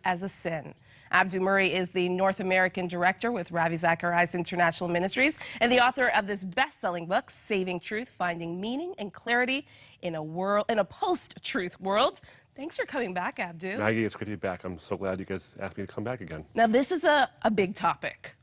as a sin. Abdu Murray is the North American director with Ravi Zacharias International Ministries and the author of this best-selling book, Saving Truth, Finding Meaning and Clarity in a Post-Truth World. Thanks for coming back, Abdu. Maggie, it's great to be back. I'm so glad you guys asked me to come back again. Now, this is a big topic.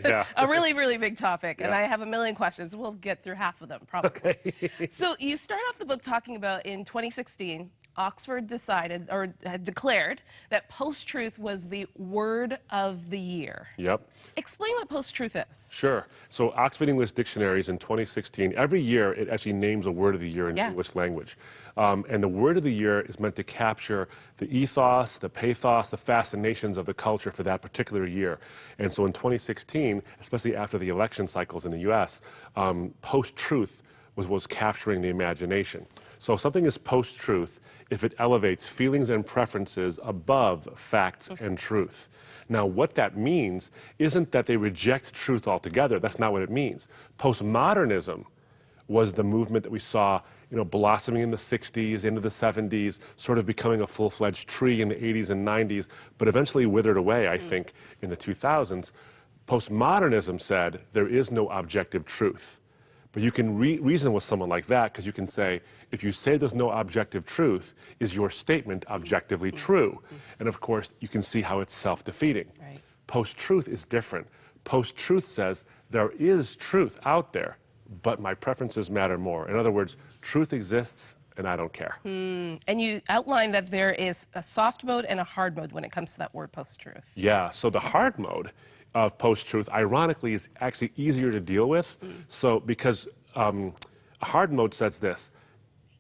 Yeah. A really, really big topic. Yeah. And I have a million questions. We'll get through half of them, probably. Okay. So you start off the book talking about in 2016, Oxford decided or had declared that post-truth was the word of the year. Yep. Explain what post-truth is. Sure. So Oxford English Dictionaries in 2016, every year it actually names a word of the year in English language. And the word of the year is meant to capture the ethos, the pathos, the fascinations of the culture for that particular year. And so in 2016, especially after the election cycles in the US, post-truth was capturing the imagination. So something is post-truth if it elevates feelings and preferences above facts and truth. Now, what that means isn't that they reject truth altogether. That's not what it means. Postmodernism was the movement that we saw, blossoming in the 60s, into the 70s, sort of becoming a full-fledged tree in the 80s and 90s, but eventually withered away, I think, in the 2000s. Postmodernism said there is no objective truth. But you can reason with someone like that because you can say, if you say there's no objective truth, is your statement objectively true? And of course, you can see how it's self-defeating. Right. Post-truth is different. Post-truth says there is truth out there, but my preferences matter more. In other words, truth exists and I don't care. And you outline that there is a soft mode and a hard mode when it comes to that word post-truth. Yeah, so the hard mode of post-truth, ironically, is actually easier to deal with. So because a hard mode says this: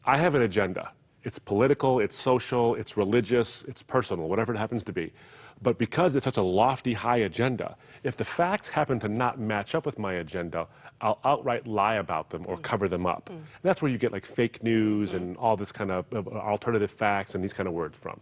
I have an agenda. It's political, it's social, it's religious, it's personal, whatever it happens to be. But because it's such a lofty, high agenda, if the facts happen to not match up with my agenda, I'll outright lie about them or cover them up. And that's where you get like fake news and all this kind of alternative facts and these kind of words from.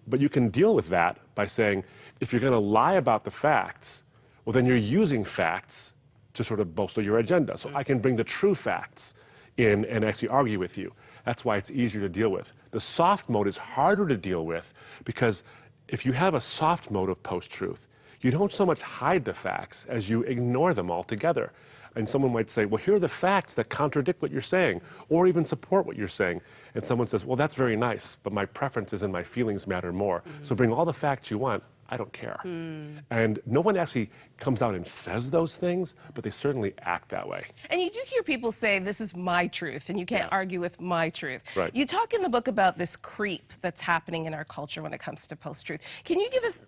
But you can deal with that by saying, if you're going to lie about the facts, well, then you're using facts to sort of bolster your agenda. So I can bring the true facts in and actually argue with you. That's why it's easier to deal with. The soft mode is harder to deal with because if you have a soft mode of post-truth, you don't so much hide the facts as you ignore them altogether. And someone might say, well, here are the facts that contradict what you're saying, or even support what you're saying. And someone says, well, that's very nice, but my preferences and my feelings matter more. So bring all the facts you want. I don't care. And no one actually comes out and says those things, but they certainly act that way. And you do hear people say, this is my truth, and you can't argue with my truth. Right. You talk in the book about this creep that's happening in our culture when it comes to post-truth. Can you give us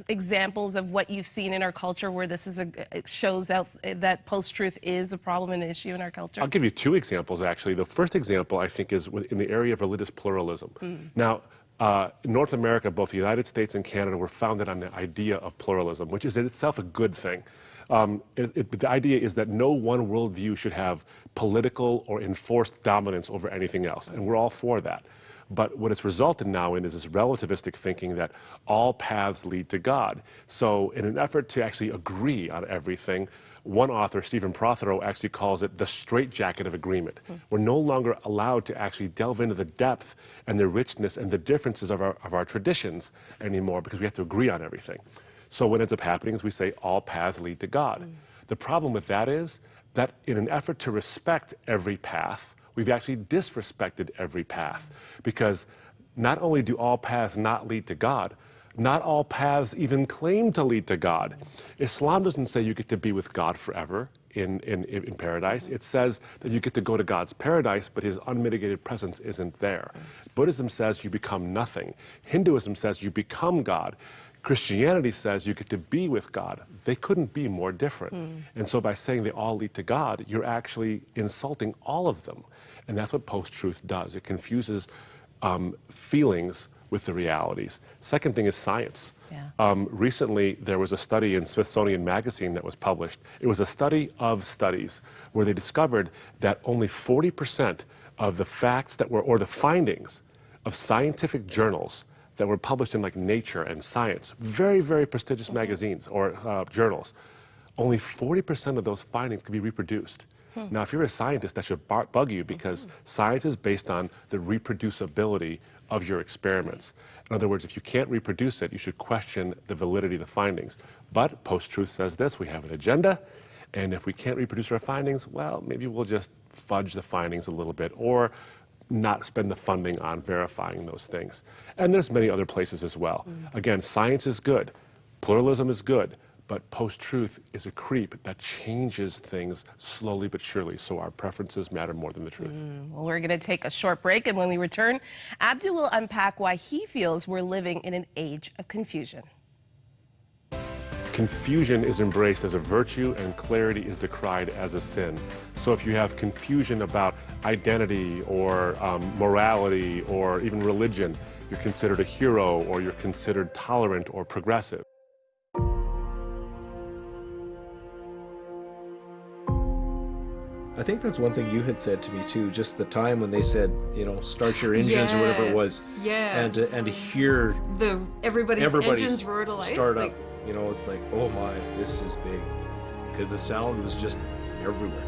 examples of what you've seen in our culture where this is it shows out that post-truth is a problem and an issue in our culture? I'll give you two examples, actually. The first example, I think, is in the area of religious pluralism. Now, in North America, both the United States and Canada were founded on the idea of pluralism, which is in itself a good thing. The idea is that no one worldview should have political or enforced dominance over anything else, and we're all for that. But what it's resulted now in is this relativistic thinking that all paths lead to God. So in an effort to actually agree on everything, one author, Stephen Prothero, actually calls it the Straightjacket of Agreement. We're no longer allowed to actually delve into the depth and the richness and the differences of our traditions anymore because we have to agree on everything. So what ends up happening is we say all paths lead to God. The problem with that is that in an effort to respect every path, we've actually disrespected every path because not only do all paths not lead to God, not all paths even claim to lead to God. Islam doesn't say you get to be with God forever in paradise. It says that you get to go to God's paradise, but his unmitigated presence isn't there. Buddhism says you become nothing. Hinduism says you become God. Christianity says you get to be with God. They couldn't be more different. And so by saying they all lead to God, you're actually insulting all of them. And that's what post-truth does. It confuses feelings with the realities. Second thing is science. Recently, there was a study in Smithsonian Magazine that was published. It was a study of studies where they discovered that only 40% of the facts that were, or the findings of scientific journals that were published in like Nature and Science, very, very prestigious magazines or journals, only 40% of those findings could be reproduced. Now, if you're a scientist, that should bug you, because science is based on the reproducibility of your experiments. In other words, if you can't reproduce it, you should question the validity of the findings. But post-truth says this: we have an agenda, and if we can't reproduce our findings, well, maybe we'll just fudge the findings a little bit, or not spend the funding on verifying those things. And there's many other places as well. Again, science is good, pluralism is good, but post-truth is a creep that changes things slowly but surely, so our preferences matter more than the truth. Well, we're going to take a short break, and when we return, Abdu will unpack why he feels we're living in an age of confusion. Confusion is embraced as a virtue, and clarity is decried as a sin. So if you have confusion about identity or morality or even religion, you're considered a hero, or you're considered tolerant or progressive. I think that's one thing you had said to me too, just the time when they said, you know, start your engines or whatever it was. Yes. And to hear everybody's engines roar to life. Start up, you know, it's like, oh my, this is big. Because the sound was just everywhere.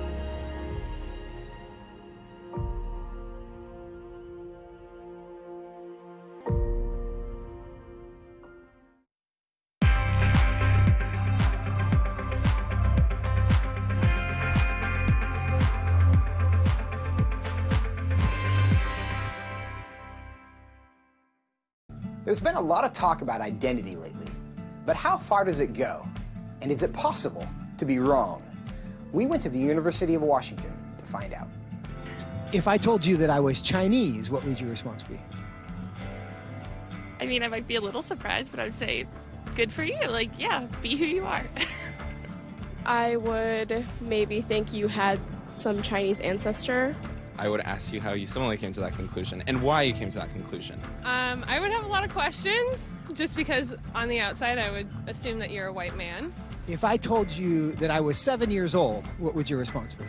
There's been a lot of talk about identity lately, but how far does it go? And is it possible to be wrong? We went to the University of Washington to find out. If I told you that I was Chinese, what would your response be? I mean, I might be a little surprised, but I would say, good for you. Like, yeah, be who you are. I would maybe think you had some Chinese ancestor. I would ask you how you similarly came to that conclusion and why you came to that conclusion. I would have a lot of questions, just because on the outside I would assume that you're a white man. If I told you that I was 7 years old, what would your response be?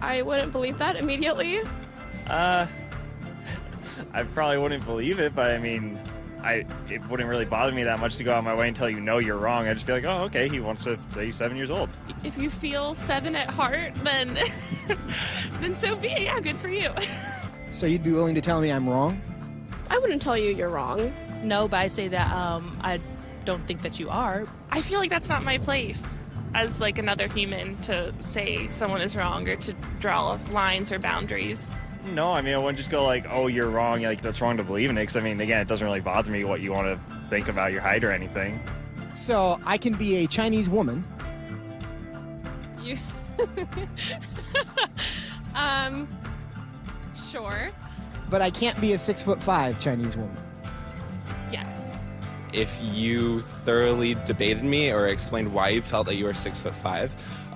I wouldn't believe that immediately. I probably wouldn't believe it, but I mean, it wouldn't really bother me that much to go out of my way and tell you, no, you're wrong. I'd just be like, oh, okay, he wants to say he's 7 years old. If you feel 7 at heart, then then so be it. Yeah, good for you. So you'd be willing to tell me I'm wrong? I wouldn't tell you you're wrong. No, but I say that I don't think that you are. I feel like that's not my place as like another human to say someone is wrong or to draw lines or boundaries. No, I mean, I wouldn't just go like, oh, you're wrong, like that's wrong to believe in it, because I mean, again, it doesn't really bother me what you want to think about your height or anything. So I can be a Chinese woman. You sure. But I can't be a 6'5" Chinese woman. Yes. If you thoroughly debated me or explained why you felt that you were 6'5",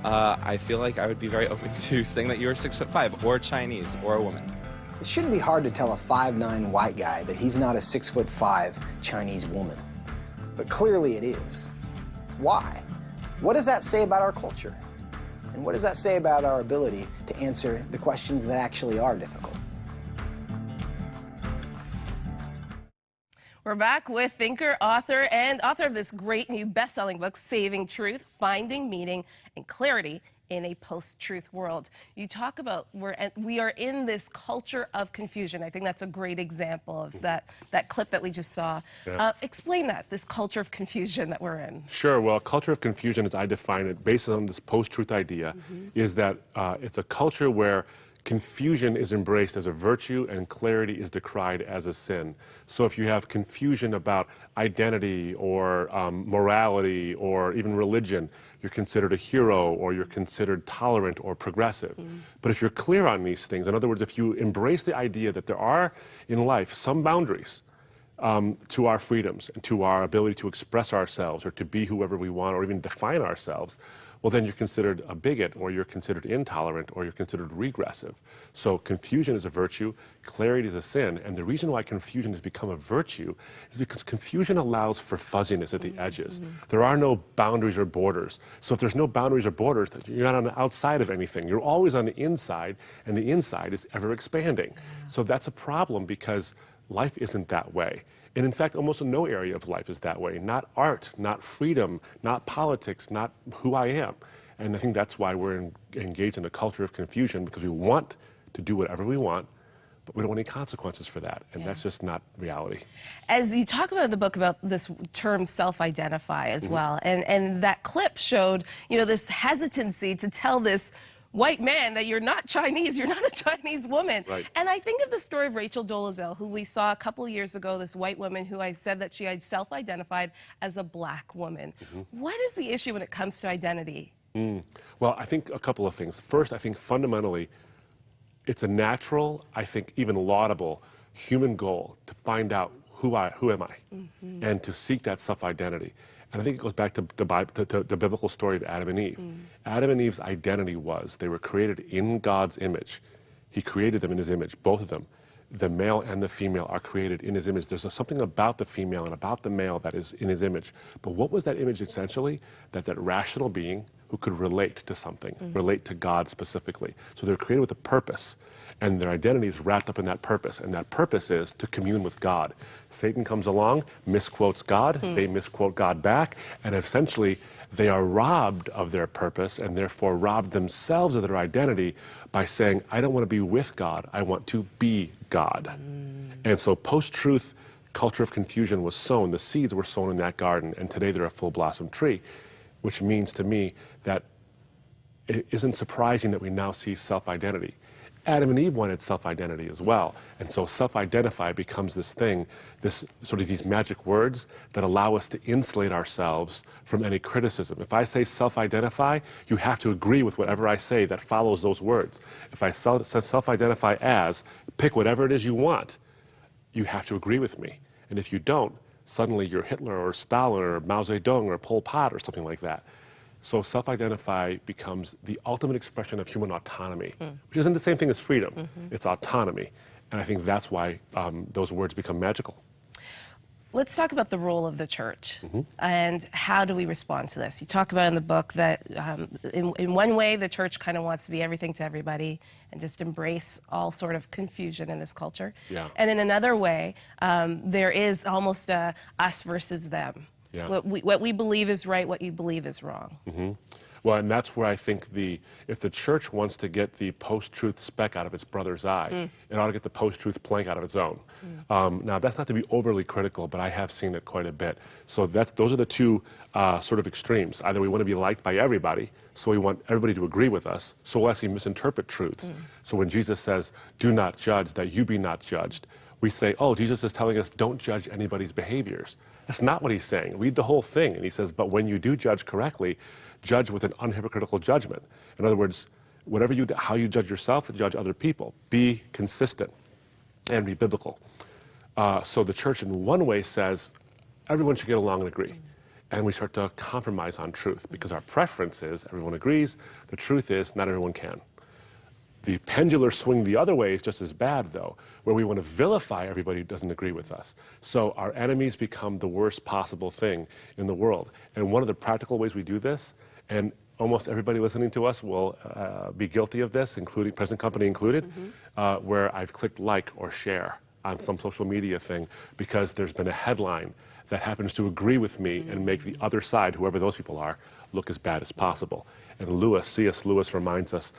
I feel like I would be very open to saying that you were 6'5", or Chinese, or a woman. It shouldn't be hard to tell a 5'9" white guy that he's not a 6'5" Chinese woman. But clearly it is. Why? What does that say about our culture? And what does that say about our ability to answer the questions that actually are difficult? We're back with thinker, author, and author of this great new best-selling book, Saving Truth, Finding Meaning and Clarity in a Post-Truth World. You talk about we are in this culture of confusion. I think that's a great example of that clip that we just saw. Yeah. Explain that, this culture of confusion that we're in. Sure. Well, culture of confusion, as I define it, based on this post-truth idea, is that it's a culture where confusion is embraced as a virtue and clarity is decried as a sin. So if you have confusion about identity or morality or even religion, you're considered a hero, or you're considered tolerant or progressive. But if you're clear on these things, in other words, if you embrace the idea that there are in life some boundaries to our freedoms and to our ability to express ourselves or to be whoever we want or even define ourselves, well, then you're considered a bigot, or you're considered intolerant, or you're considered regressive. So confusion is a virtue, clarity is a sin, and the reason why confusion has become a virtue is because confusion allows for fuzziness at the edges. There are no boundaries or borders. So if there's no boundaries or borders, you're not on the outside of anything. You're always on the inside, and the inside is ever expanding. So that's a problem, because life isn't that way. And in fact, almost no area of life is that way. Not art, not freedom, not politics, not who I am. And I think that's why we're engaged in a culture of confusion, because we want to do whatever we want, but we don't want any consequences for that. And that's just not reality. As you talk about in the book about this term self-identify as well, and that clip showed, you know, this hesitancy to tell this white man that you're not Chinese, you're not a Chinese woman. Right. And I think of the story of Rachel Dolezal, who we saw a couple of years ago, this white woman who I said that she had self-identified as a black woman. What is the issue when it comes to identity? Well, I think a couple of things. First, I think fundamentally, it's a natural, I think even laudable, human goal to find out who am I, and to seek that self-identity. And I think it goes back to the biblical story of Adam and Eve. Adam and Eve's identity was they were created in God's image. He created them in his image, both of them. The male and the female are created in his image. There's something about the female and about the male that is in his image. But what was that image essentially? That rational being who could relate to something, relate to God specifically. So they're created with a purpose, and their identity is wrapped up in that purpose, and that purpose is to commune with God. Satan comes along, misquotes God, they misquote God back, and essentially they are robbed of their purpose and therefore robbed themselves of their identity by saying, I don't want to be with God, I want to be God. And so post-truth culture of confusion was sown, the seeds were sown in that garden, and today they're a full-blossom tree, which means to me that it isn't surprising that we now see self-identity. Adam and Eve wanted self-identity as well, and so self-identify becomes this thing, this sort of these magic words that allow us to insulate ourselves from any criticism. If I say self-identify, you have to agree with whatever I say that follows those words. If I self-identify as, pick whatever it is you want, you have to agree with me. And if you don't, suddenly you're Hitler or Stalin or Mao Zedong or Pol Pot or something like that. So self-identify becomes the ultimate expression of human autonomy, which isn't the same thing as freedom. It's autonomy. And I think that's why those words become magical. Let's talk about the role of the church and how do we respond to this. You talk about in the book that in one way the church kind of wants to be everything to everybody and just embrace all sort of confusion in this culture. Yeah. And in another way, there is almost a us versus them. Yeah. What we believe is right, what you believe is wrong. Well, and that's where I think if the church wants to get the post-truth speck out of its brother's eye, it ought to get the post-truth plank out of its own. Now, that's not to be overly critical, but I have seen it quite a bit. So those are the two sort of extremes. Either we want to be liked by everybody, so we want everybody to agree with us, so we'll actually misinterpret truths. So when Jesus says, do not judge, that you be not judged, we say, oh, Jesus is telling us don't judge anybody's behaviors. That's not what he's saying. Read the whole thing. And he says, but when you do judge correctly, judge with an unhypocritical judgment. In other words, how you judge yourself, judge other people. Be consistent and be biblical. So the church in one way says, everyone should get along and agree. And we start to compromise on truth because our preference is everyone agrees. The truth is not everyone can. The pendular swing the other way is just as bad, though, where we want to vilify everybody who doesn't agree with us. So our enemies become the worst possible thing in the world. And one of the practical ways we do this, and almost everybody listening to us will be guilty of this, including present company included, where I've clicked like or share on some social media thing because there's been a headline that happens to agree with me and make the other side, whoever those people are, look as bad as possible. And C.S. Lewis reminds us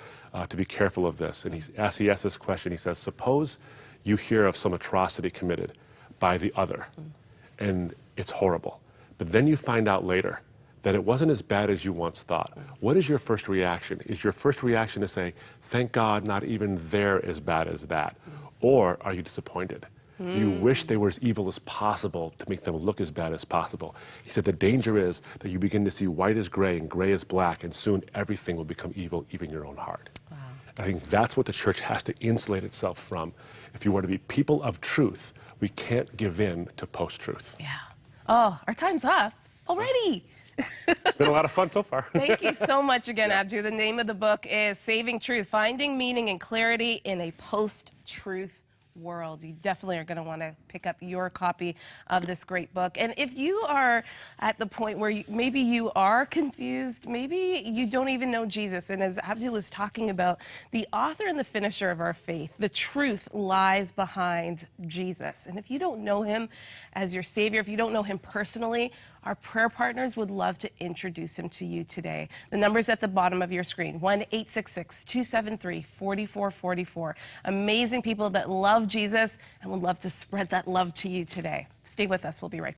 to be careful of this. And he asks this question, he says, suppose you hear of some atrocity committed by the other, and it's horrible. But then you find out later that it wasn't as bad as you once thought. What is your first reaction? Is your first reaction to say, thank God not even they're as bad as that? Or are you disappointed? You wish they were as evil as possible to make them look as bad as possible. He said the danger is that you begin to see white as gray and gray as black, and soon everything will become evil, even your own heart. Wow. I think that's what the church has to insulate itself from. If you want to be people of truth, we can't give in to post-truth. Yeah. Oh, our time's up already. It's been a lot of fun so far. Thank you so much again, Abdu. The name of the book is Saving Truth, Finding Meaning and Clarity in a Post-Truth world. You definitely are going to want to pick up your copy of this great book. And if you are at the point where maybe you are confused, maybe you don't even know Jesus, and as Abdu was talking about, the author and the finisher of our faith, the truth lies behind Jesus. And if you don't know him as your Savior, if you don't know him personally, our prayer partners would love to introduce him to you today. The number's at the bottom of your screen, 1-866-273-4444. Amazing people that love Jesus and would love to spread that love to you today. Stay with us. We'll be right back.